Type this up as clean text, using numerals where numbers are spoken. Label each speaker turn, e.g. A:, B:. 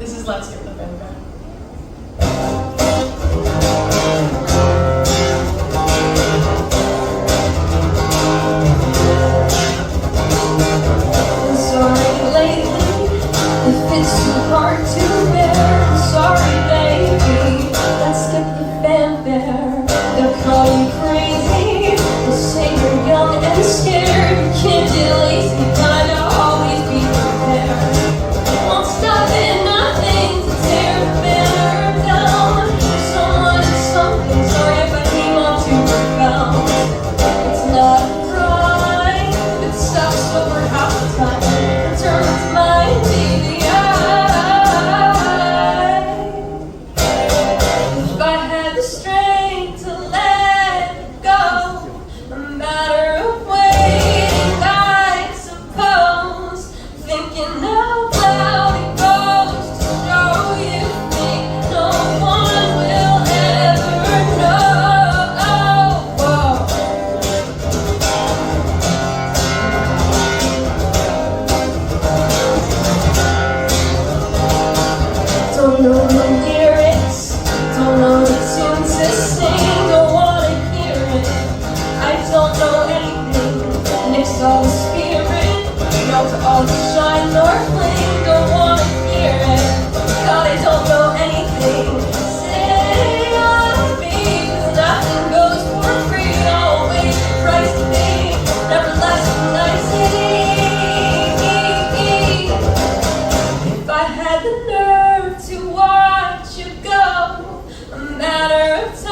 A: This is Let's Skip the Fanfare.
B: Sorry lately, if it's too hard to bear. Sorry baby, let's skip the fanfare. They'll call you crazy, they'll say you're young and scared. You can't get lazy, gotta always be prepared. Won't stop at nothing to tear the banner down. Someone is something, sorry if I came on too profound. It's not a crime, it stops over half the time. Turns my baby if I had the strength to let it go, a matter of waiting, I suppose. Thinking out loud, it goes to show you think no one will ever know. Don't know the lyrics, don't know the tune to sing, don't wanna hear it. I don't know anything, nix all the spirit, no to all the shine nor fling, don't wanna hear it. God, I don't know anything. Say on me, 'cause nothing goes for free, always the price to pay, never lasting nicety. If I had the nerve to watch you go, a matter of time.